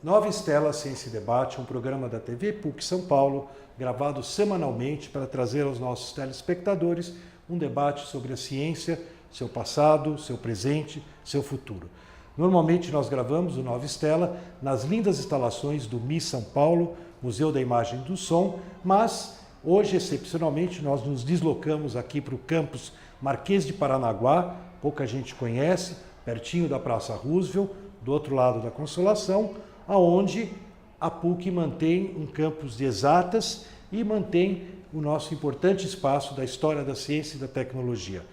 Nova Estela Ciência e Debate, um programa da TV PUC São Paulo, gravado semanalmente para trazer aos nossos telespectadores um debate sobre a ciência, seu passado, seu presente, seu futuro. Normalmente nós gravamos o Nova Estela nas lindas instalações do MI São Paulo, Museu da Imagem e do Som, mas hoje, excepcionalmente, nós nos deslocamos aqui para o campus Marquês de Paranaguá, pouca gente conhece, pertinho da Praça Roosevelt, do outro lado da Consolação, aonde a PUC mantém um campus de exatas e mantém o nosso importante espaço da história da ciência e da tecnologia.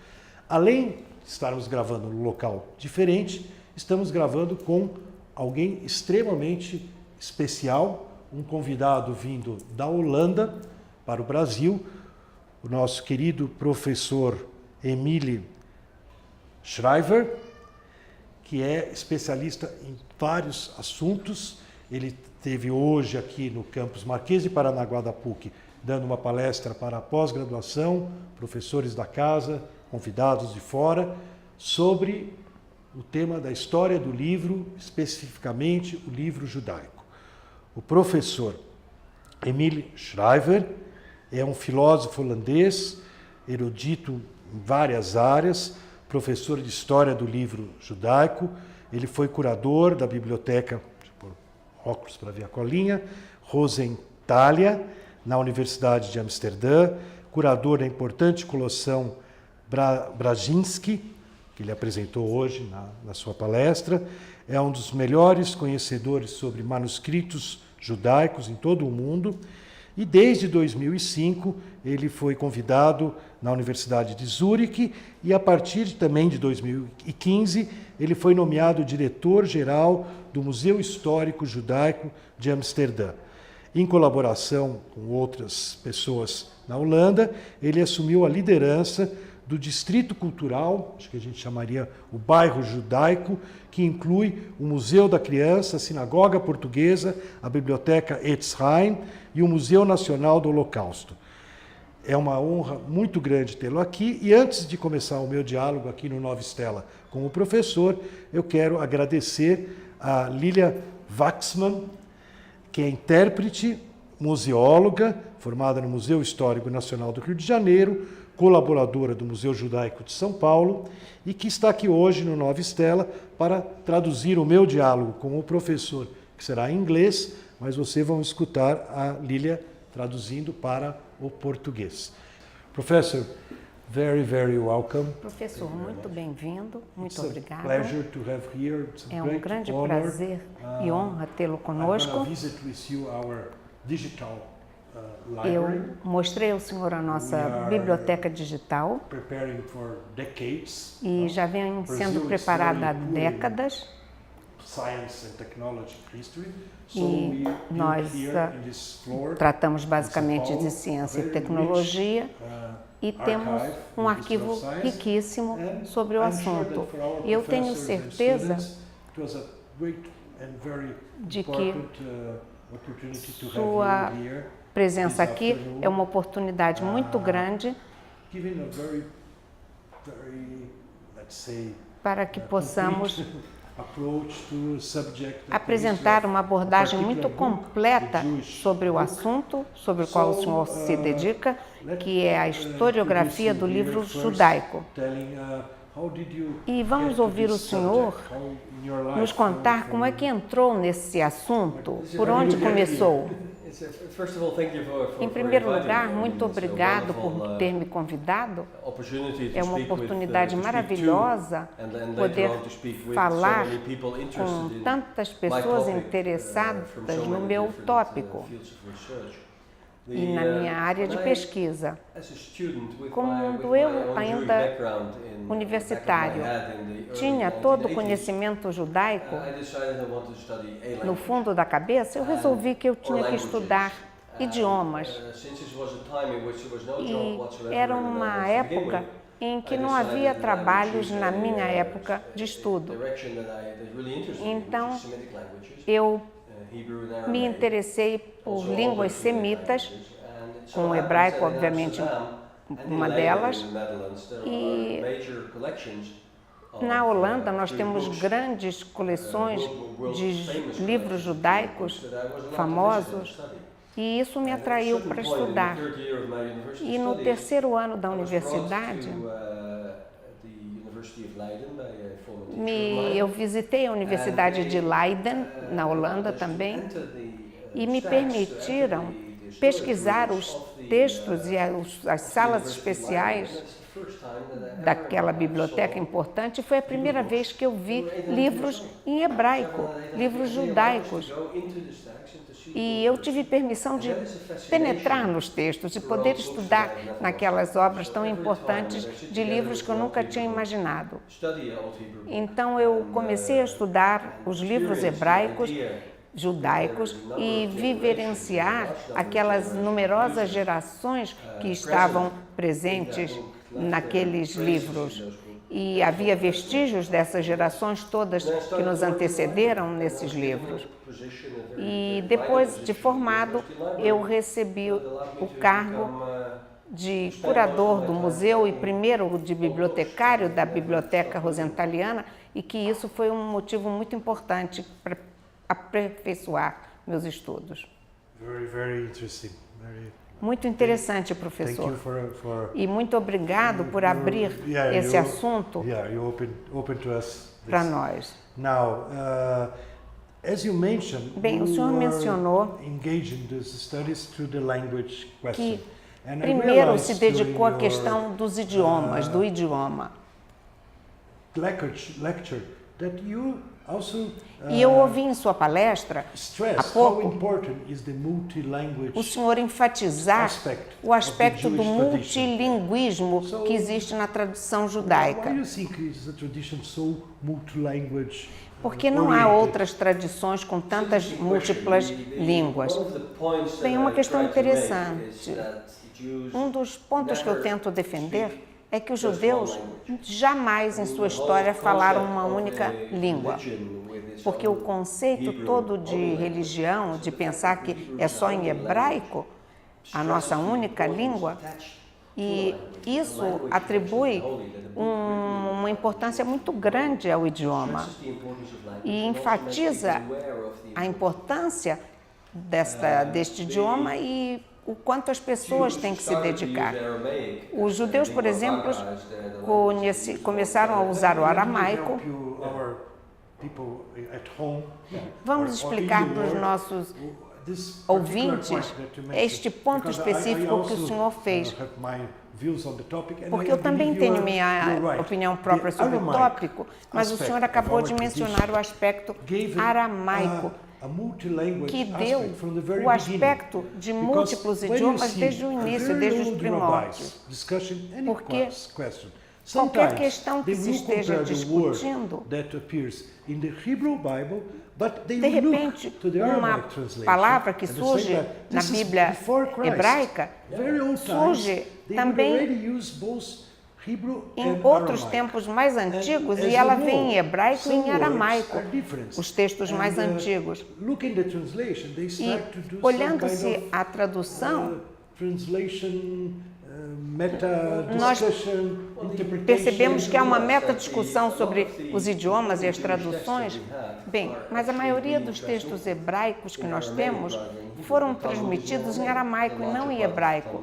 Além de estarmos gravando num local diferente, estamos gravando com alguém extremamente especial, um convidado vindo da Holanda para o Brasil, o nosso querido professor Emile Schrijver, que é especialista em vários assuntos. Ele esteve hoje aqui no campus Marquês de Paranaguá da PUC, dando uma palestra para a pós-graduação, professores da casa, convidados de fora, sobre o tema da história do livro, especificamente o livro judaico. O professor Emile Schrijver é um filósofo holandês, erudito em várias áreas, professor de História do Livro Judaico. Ele foi curador da biblioteca, óculos para ver a colinha, Rosenthalia, na Universidade de Amsterdã, curador da importante coleção Brzezinski, que ele apresentou hoje na sua palestra. É um dos melhores conhecedores sobre manuscritos judaicos em todo o mundo. E desde 2005 ele foi convidado na Universidade de Zurique e a partir também de 2015 ele foi nomeado diretor-geral do Museu Histórico Judaico de Amsterdã. Em colaboração com outras pessoas na Holanda, ele assumiu a liderança do Distrito Cultural, acho que a gente chamaria o bairro judaico, que inclui o Museu da Criança, a Sinagoga Portuguesa, a Biblioteca Etz Chaim e o Museu Nacional do Holocausto. É uma honra muito grande tê-lo aqui e antes de começar o meu diálogo aqui no Nova Estela com o professor, eu quero agradecer a Lilia Waxman, que é intérprete, museóloga, formada no Museu Histórico Nacional do Rio de Janeiro, colaboradora do Museu Judaico de São Paulo e que está aqui hoje no Nova Estela para traduzir o meu diálogo com o professor, que será em inglês, mas vocês vão escutar a Lilia traduzindo para o português. Professor, very, very welcome. Professor, muito bem-vindo, muito obrigado. Pleasure to have here. É um grande prazer e honra tê-lo conosco. Eu mostrei ao senhor a nossa biblioteca digital e já vem sendo preparada há décadas. E nós tratamos basicamente de ciência e tecnologia e temos um arquivo riquíssimo sobre o assunto. E eu tenho certeza de que sua presença aqui é uma oportunidade muito grande para que possamos apresentar uma abordagem muito completa sobre o assunto sobre o qual o senhor se dedica, que é a historiografia do livro judaico. E vamos ouvir o senhor nos contar como é que entrou nesse assunto, por onde começou. Em primeiro lugar, muito obrigado por ter me convidado. É uma oportunidade maravilhosa poder falar com tantas pessoas interessadas no meu tópico e na minha área de pesquisa. Quando eu ainda universitário tinha todo o conhecimento judaico no fundo da cabeça, eu resolvi que eu tinha que estudar idiomas. E era uma época em que não havia trabalhos na minha época de estudo. Então, eu me interessei por línguas semitas, com o hebraico, obviamente, uma delas, e Na Holanda, nós temos grandes coleções de livros judaicos famosos e isso me atraiu para estudar. E no terceiro ano da universidade, eu visitei a Universidade de Leiden, na Holanda também, e me permitiram pesquisar os textos e as salas especiais daquela biblioteca importante. Foi a primeira vez que eu vi livros em hebraico, livros judaicos. E eu tive permissão de penetrar nos textos e poder estudar naquelas obras tão importantes de livros que eu nunca tinha imaginado. Então eu comecei a estudar os livros hebraicos, judaicos e vivenciar aquelas numerosas gerações que estavam presentes naqueles livros. E havia vestígios dessas gerações todas que nos antecederam nesses livros. E depois de formado, eu recebi o cargo de curador do museu e primeiro de bibliotecário da Biblioteca Rosentaliana, e que isso foi um motivo muito importante para aperfeiçoar meus estudos. Very interesting. Muito interessante, professor. E muito obrigado por abrir esse assunto para nós. Now, as you mentioned, bem, o senhor mencionou que primeiro se dedicou à questão dos idiomas, do idioma. E eu ouvi em sua palestra, há pouco, o senhor enfatizar o aspecto do multilinguismo que existe na tradição judaica. Porque não há outras tradições com tantas múltiplas línguas. Bem, uma questão interessante. Um dos pontos que eu tento defender é que os judeus jamais em sua história falaram uma única língua. Porque o conceito todo de religião, de pensar que é só em hebraico, a nossa única língua, e isso atribui uma importância muito grande ao idioma e enfatiza a importância deste idioma e o quanto as pessoas têm que se dedicar. Os judeus, por exemplo, começaram a usar o aramaico. Vamos explicar para os nossos ouvintes este ponto específico que o senhor fez, porque eu também tenho minha opinião própria sobre o tópico, mas o senhor acabou de mencionar o aspecto aramaico, que deu o aspecto de múltiplos idiomas desde o início, desde os primórdios. Porque qualquer questão que se esteja discutindo, de repente, uma palavra que surge na Bíblia hebraica surge também em outros tempos mais antigos e ela vem em hebraico e em aramaico, os textos mais antigos. E olhando-se a tradução, nós percebemos que há uma meta-discussão sobre os idiomas e as traduções. Bem, mas a maioria dos textos hebraicos que nós temos foram transmitidos em aramaico e não em hebraico.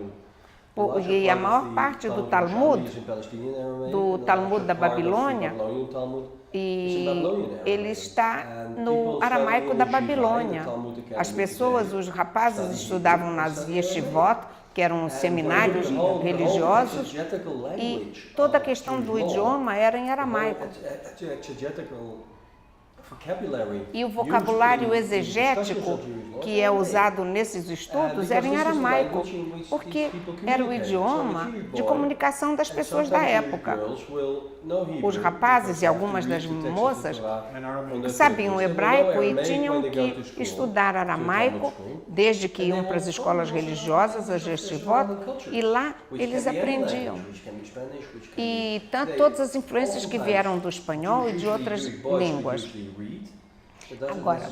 E a maior parte do Talmud da Babilônia, e ele está no aramaico da Babilônia. As pessoas, os rapazes estudavam nas yeshivot, que eram seminários religiosos, e toda a questão do idioma era em aramaico. E o vocabulário exegético que é usado nesses estudos era em aramaico, porque era o idioma de comunicação das pessoas da época. Os rapazes e algumas das moças sabiam hebraico e tinham que estudar aramaico desde que iam para as escolas religiosas, as yeshivot, e lá eles aprendiam. E todas as influências que vieram do espanhol e de outras línguas. Agora,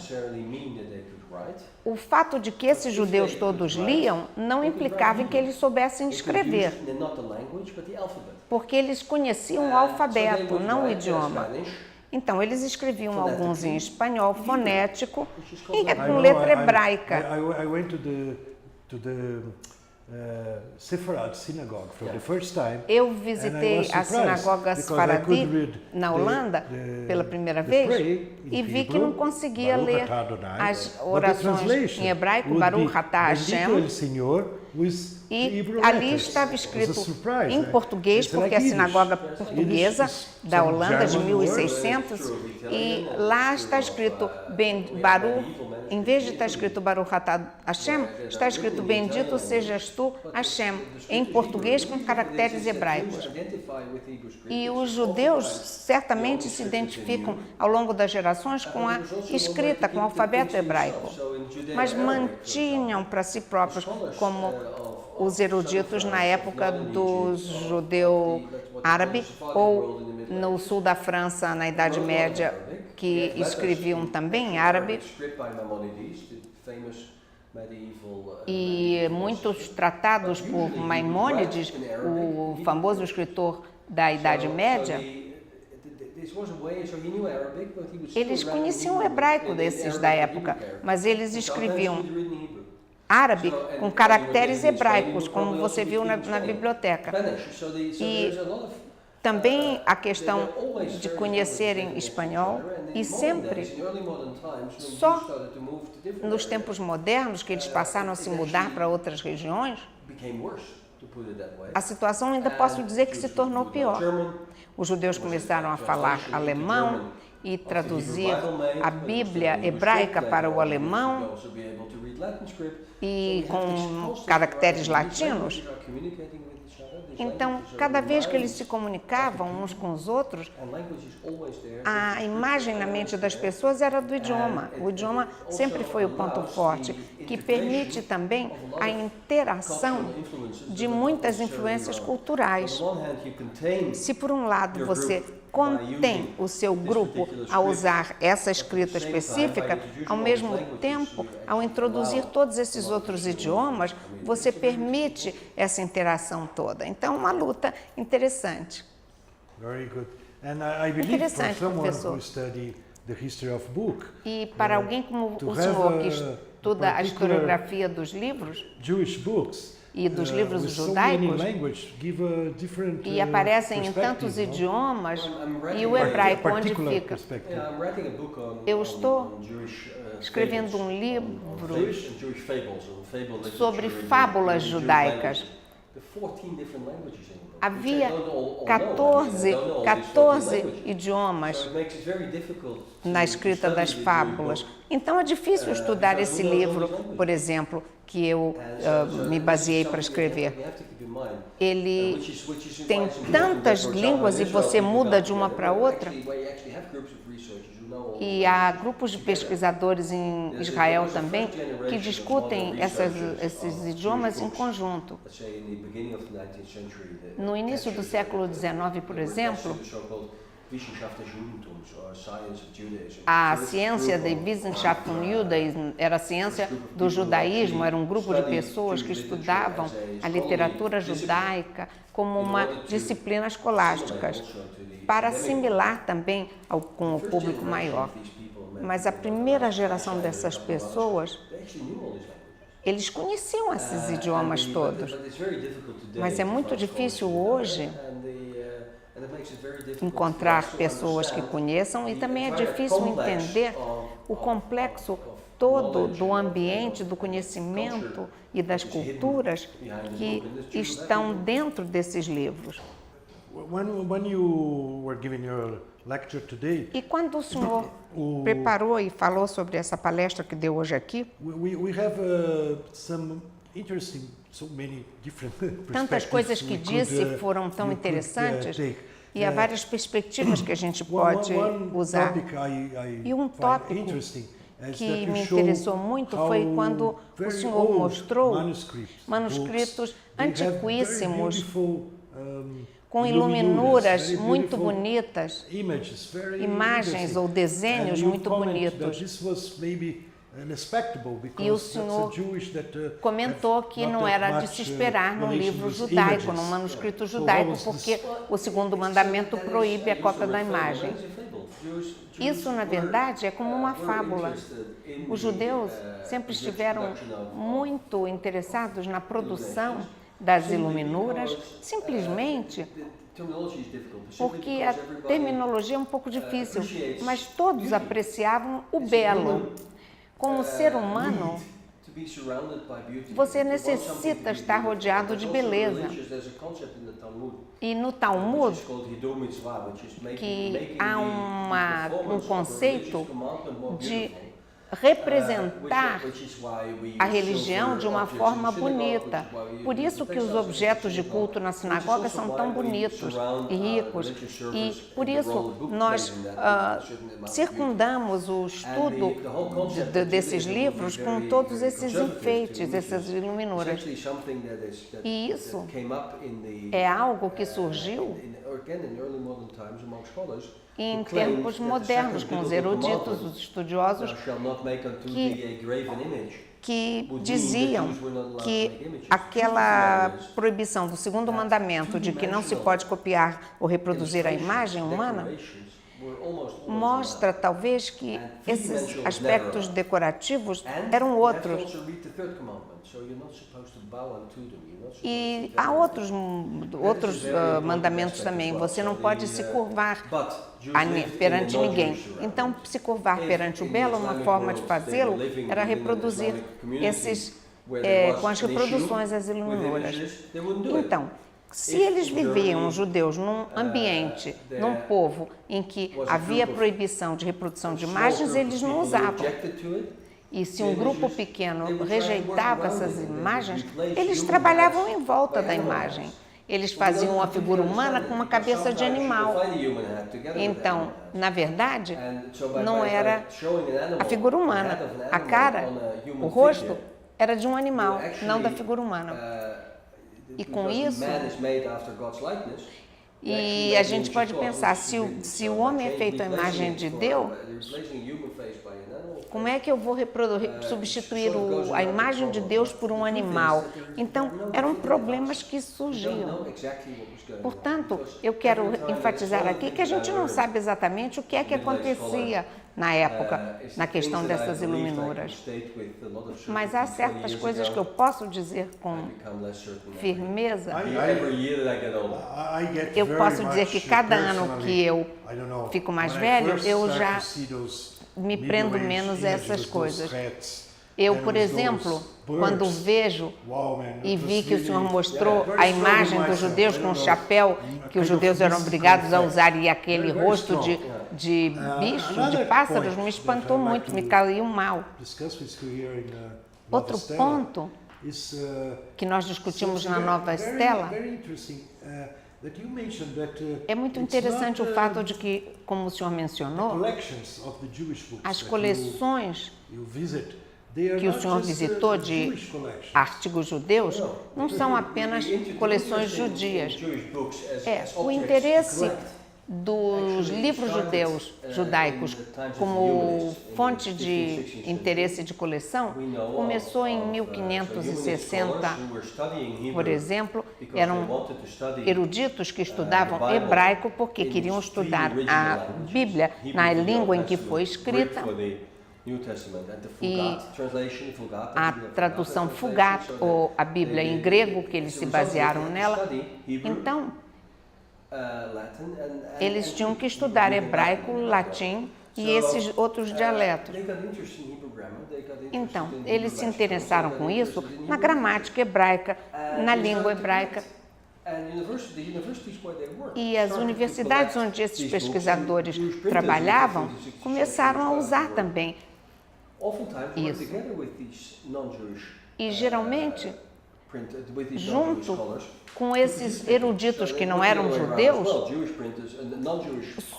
o fato de que esses judeus todos liam não implicava em que eles soubessem escrever, porque eles conheciam o alfabeto, não o idioma. Então, eles escreviam alguns em espanhol fonético e com letra hebraica. I went to the Sepharad synagogue for the first time. Eu visitei a sinagoga Sepharadi na Holanda pela primeira vez e vi que não conseguia ler as orações em hebraico, Baruch Atah Hashem, e ali estava escrito em português, porque é a sinagoga portuguesa da Holanda de 1600, e lá está escrito Baruch, em vez de estar escrito Baruch Atah Hashem, está escrito Bendito sejas tu, Hashem, em português com caracteres hebraicos. E os judeus certamente se identificam ao longo das gerações com a escrita, com o alfabeto hebraico, mas mantinham para si próprios, como os eruditos na época do judeu árabe, ou no sul da França, na Idade Média, que escreviam também em árabe. E muitos tratados por Maimônides, o famoso escritor da Idade Média, eles conheciam o hebraico desses da época, mas eles escreviam árabe com caracteres hebraicos, como você viu na biblioteca. E também a questão de conhecerem espanhol, e sempre, só nos tempos modernos, que eles passaram a se mudar para outras regiões, a situação ainda posso dizer que se tornou pior. Os judeus começaram a falar alemão e traduzir a Bíblia hebraica para o alemão, e com caracteres latinos. Então, cada vez que eles se comunicavam uns com os outros, a imagem na mente das pessoas era do idioma. O idioma sempre foi o ponto forte, que permite também a interação de muitas influências culturais. Se, por um lado, você contém o seu grupo a usar essa escrita específica, ao mesmo tempo, ao introduzir todos esses outros idiomas, você permite essa interação toda. Então, uma luta interessante. Very good. And I believe Interessante, for someone professor. who study the history of book, E para alguém como to o senhor, que have estuda a historiografia dos livros Jewish books e dos livros with so many judaicos, language give a different e aparecem em tantos perspective, no? idiomas, e o hebraico onde Particular fica? perspective. Eu estou escrevendo um livro sobre fábulas judaicas. Havia 14 idiomas na escrita das fábulas. Então é difícil estudar esse livro, por exemplo, que eu me baseei para escrever. Ele tem tantas línguas e você muda de uma para outra. E há grupos de pesquisadores em Israel também que discutem esses idiomas em conjunto. No início do século XIX, por exemplo, a ciência da Wissenschaft von Judaism era a ciência do judaísmo, era um grupo de pessoas que estudavam a literatura judaica como uma disciplina escolástica, para assimilar também com o público maior. Mas a primeira geração dessas pessoas, eles conheciam esses idiomas todos, mas é muito difícil hoje encontrar pessoas que conheçam, e também é difícil entender o complexo todo do ambiente, do conhecimento e das culturas que estão dentro desses livros. When you were giving your lecture today, E quando o senhor preparou e falou sobre essa palestra que deu hoje aqui, we have some interesting, so many different tantas coisas que disse foram tão interessantes, e há várias perspectivas que a gente pode usar. E um tópico que me interessou muito foi quando o senhor mostrou manuscritos antiquíssimos, com iluminuras muito bonitas, imagens ou desenhos muito bonitos. E o senhor comentou que não era de se esperar num livro judaico, num manuscrito judaico, porque o segundo mandamento proíbe a cópia da imagem. Isso, na verdade, é como uma fábula. Os judeus sempre estiveram muito interessados na produção das iluminuras, simplesmente porque a terminologia é um pouco difícil, mas todos apreciavam o belo. Como ser humano, você necessita estar rodeado de beleza. E no Talmud, que há um conceito de representar a religião de uma forma bonita. Por isso que os objetos de culto na sinagoga são tão bonitos e ricos. E por isso nós circundamos o estudo desses livros com todos esses enfeites, essas iluminuras. E isso é algo que surgiu em tempos modernos, com os eruditos, os estudiosos, que diziam que aquela proibição do segundo mandamento de que não se pode copiar ou reproduzir a imagem humana mostra, talvez, que esses aspectos decorativos eram outros. E há outros mandamentos também. Você não pode se curvar perante ninguém. Então, se curvar perante o belo, uma forma de fazê-lo era reproduzir com as reproduções as iluminuras. Então, se eles viviam, os judeus, num ambiente, num povo em que havia proibição de reprodução de imagens, eles não usavam. E se um grupo pequeno rejeitava essas imagens, eles trabalhavam em volta da imagem. Eles faziam uma figura humana com uma cabeça de animal. Então, na verdade, não era a figura humana. A cara, o rosto, era de um animal, não da figura humana. E com isso, e a gente pode pensar, se o homem é feito à imagem de Deus, como é que eu vou substituir a imagem de Deus por um animal? Então, eram problemas que surgiam. Portanto, eu quero enfatizar aqui que a gente não sabe exatamente o que é que acontecia na época, na questão dessas iluminuras. Mas há certas coisas que eu posso dizer com firmeza. Eu posso dizer que cada ano que eu fico mais velho, eu já me prendo menos a essas coisas. Eu, por exemplo, quando vejo e vi que o Senhor mostrou a imagem dos judeus com o chapéu que os judeus eram obrigados a usar e aquele rosto de bicho, de pássaros, me espantou muito, me caiu mal. Outro ponto que nós discutimos na Nova Estela é muito interessante o fato de que, como o senhor mencionou, as coleções que o senhor visitou de artigos judeus não são apenas coleções judias. O interesse dos livros judaicos como fonte de interesse de coleção começou em 1560, por exemplo. Eram eruditos que estudavam hebraico porque queriam estudar a Bíblia na língua em que foi escrita. E a tradução Fugat, ou a Bíblia em grego, que eles se basearam nela. Então, eles tinham que estudar hebraico, latim e esses outros dialetos. Então, eles se interessaram com isso na gramática hebraica, na língua hebraica. E as universidades onde esses pesquisadores trabalhavam começaram a usar também isso. E geralmente, junto com esses eruditos que não eram judeus,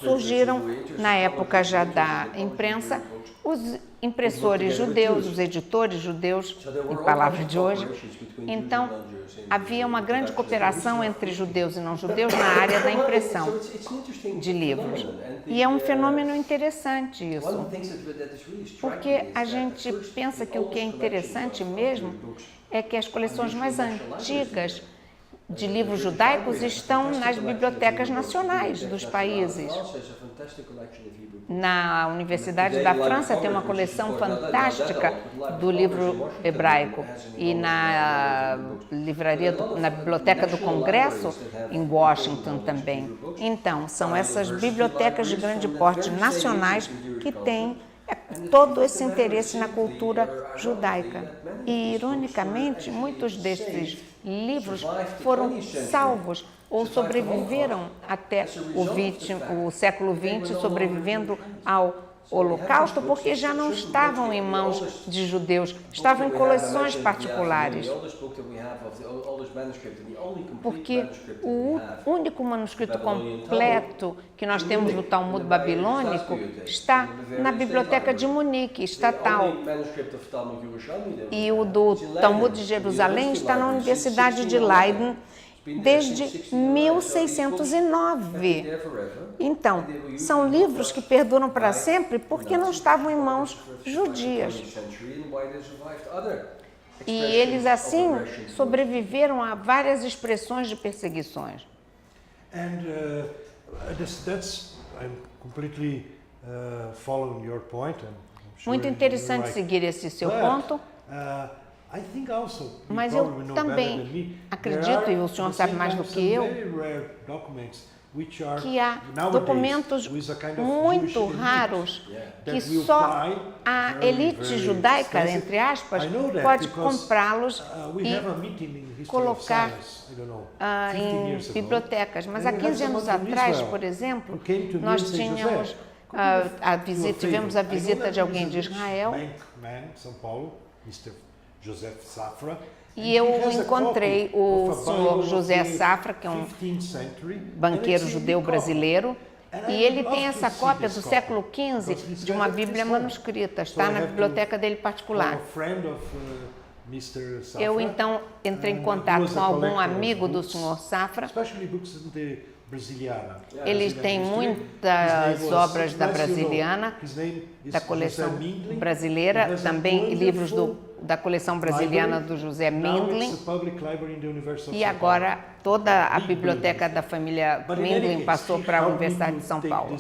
surgiram, na época já da imprensa, os impressores judeus, os editores judeus, em palavras de hoje. Então, havia uma grande cooperação entre judeus e não judeus na área da impressão de livros. E é um fenômeno interessante isso, porque a gente pensa que o que é interessante mesmo é que as coleções mais antigas de livros judaicos estão nas bibliotecas nacionais dos países. Na Universidade da França tem uma coleção fantástica do livro hebraico e na na Biblioteca do Congresso em Washington também. Então, são essas bibliotecas de grande porte nacionais que têm todo esse interesse na cultura judaica. E, ironicamente, muitos desses livros foram salvos ou sobreviveram até o século XX, sobrevivendo ao Holocausto, porque já não estavam em mãos de judeus, estavam em coleções particulares. Porque o único manuscrito completo que nós temos do Talmud babilônico está na Biblioteca de Munique, estatal. E o do Talmud de Jerusalém está na Universidade de Leiden, desde 1609. Então, são livros que perduram para sempre porque não estavam em mãos judias. E eles, assim, sobreviveram a várias expressões de perseguições. And I'm completely following your point. Muito interessante seguir esse seu ponto. Mas eu também acredito, e o senhor sabe mais do que eu, que há documentos muito raros que só a elite judaica, entre aspas, pode comprá-los e colocar em bibliotecas. Mas há 15 anos atrás, por exemplo, nós tínhamos tivemos a visita de alguém de Israel, São Paulo, Joseph Safra, e eu encontrei o senhor José Safra, que é um banqueiro judeu brasileiro, e ele tem essa cópia do século XV de uma Bíblia manuscrita, está na biblioteca dele particular. Eu então entrei em contato com algum amigo do senhor Safra. Ele tem muitas obras da brasiliana, da coleção brasileira, também livros da coleção brasiliana do José Mindlin. E agora toda a biblioteca da família Mindlin passou para a Universidade de São Paulo.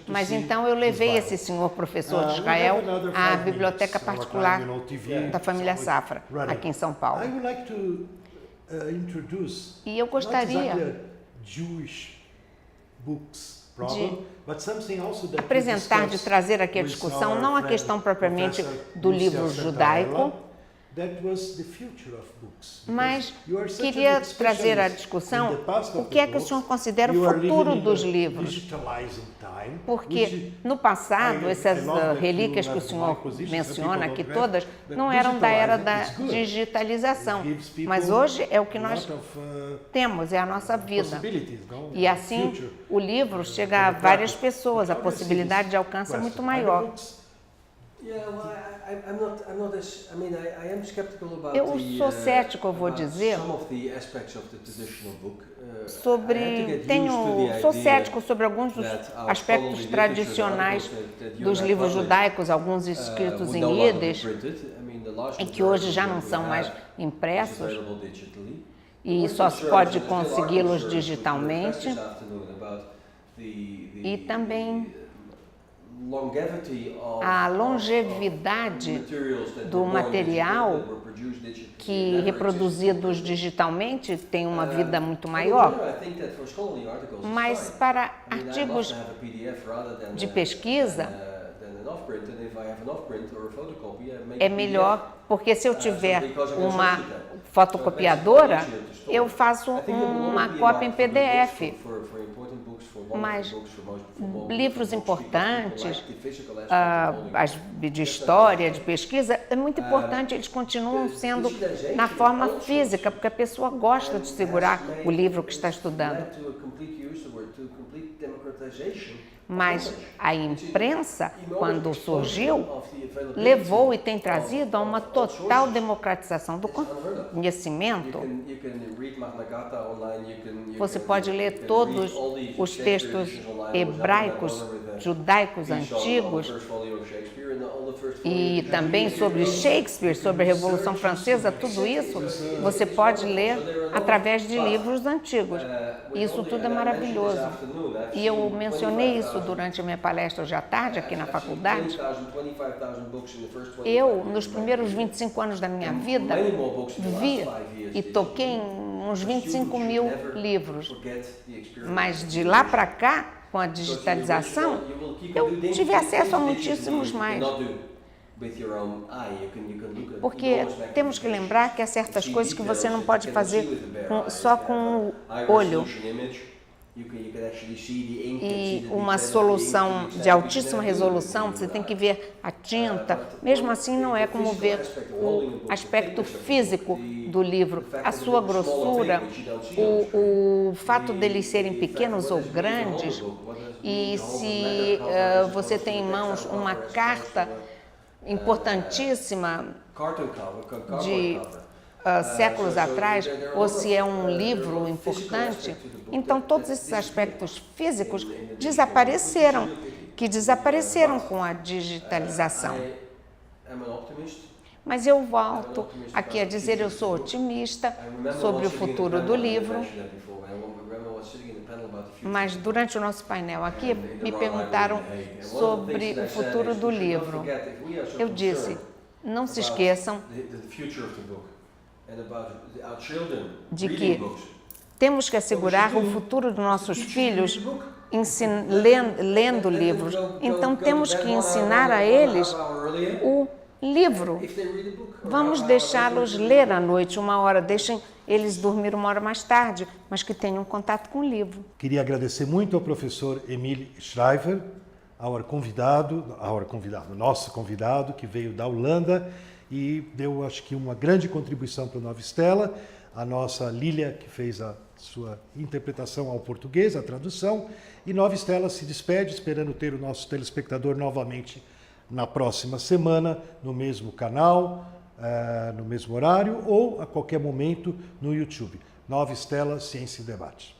Mas então eu levei esse senhor professor de Israel à biblioteca particular da família Safra, aqui em São Paulo. E eu gostaria de apresentar, de trazer aqui a discussão, não a questão propriamente do livro judaico, mas queria trazer à discussão o que é que o senhor considera o futuro dos livros. Porque no passado, essas relíquias que o senhor menciona aqui todas, não eram da era da digitalização, mas hoje é o que nós temos, é a nossa vida. E assim, o livro chega a várias pessoas, a possibilidade de alcance é muito maior. Eu sou cético, eu vou dizer, sou cético sobre alguns dos aspectos tradicionais dos livros judaicos, alguns escritos em Yiddish, e que hoje já não são mais impressos, e só se pode consegui-los digitalmente. E também a longevidade do material que, reproduzidos digitalmente, tem uma vida muito maior. Mas para artigos de pesquisa, é melhor, porque se eu tiver uma fotocopiadora, eu faço uma cópia em PDF. Mas livros importantes, de história, de pesquisa, é muito importante, eles continuam sendo na forma física, porque a pessoa gosta de segurar o livro que está estudando. Mas a imprensa, quando surgiu, levou e tem trazido a uma total democratização do conhecimento. Você pode ler todos os textos hebraicos, judaicos antigos, e também sobre Shakespeare, sobre a Revolução Francesa, tudo isso você pode ler através de livros antigos. Isso tudo é maravilhoso. E eu mencionei isso durante a minha palestra hoje à tarde, aqui na faculdade. Eu, nos primeiros 25 anos da minha vida, vi e toquei em uns 25 mil livros. Mas de lá para cá, com a digitalização, eu tive acesso a muitíssimos mais. Porque temos que lembrar que há certas coisas que você não pode fazer só com o olho. E uma solução de altíssima resolução, você tem que ver a tinta, mesmo assim não é como ver o aspecto físico do livro, a sua grossura, o fato deles serem pequenos ou grandes, e se você tem em mãos uma carta importantíssima de séculos atrás, ou se é um livro importante, então todos esses aspectos físicos desapareceram, com a digitalização. Mas eu volto aqui a dizer, eu sou otimista sobre o futuro do livro. Mas durante o nosso painel aqui, me perguntaram sobre o futuro do livro. Eu disse, não se esqueçam de que temos que assegurar o futuro dos nossos filhos lendo livros. Então, temos que ensinar a eles o livro. Vamos deixá-los ler à noite 1 hora, deixem eles dormir 1 hora mais tarde, mas que tenham contato com o livro. Queria agradecer muito ao professor Emile Schrijver, nosso convidado, que veio da Holanda e deu, acho que, uma grande contribuição para o Nova Stella, a nossa Lília, que fez a sua interpretação ao português, a tradução, e Nova Stella se despede, esperando ter o nosso telespectador novamente na próxima semana, no mesmo canal, no mesmo horário ou a qualquer momento no YouTube. Nova Stella Ciência e Debate.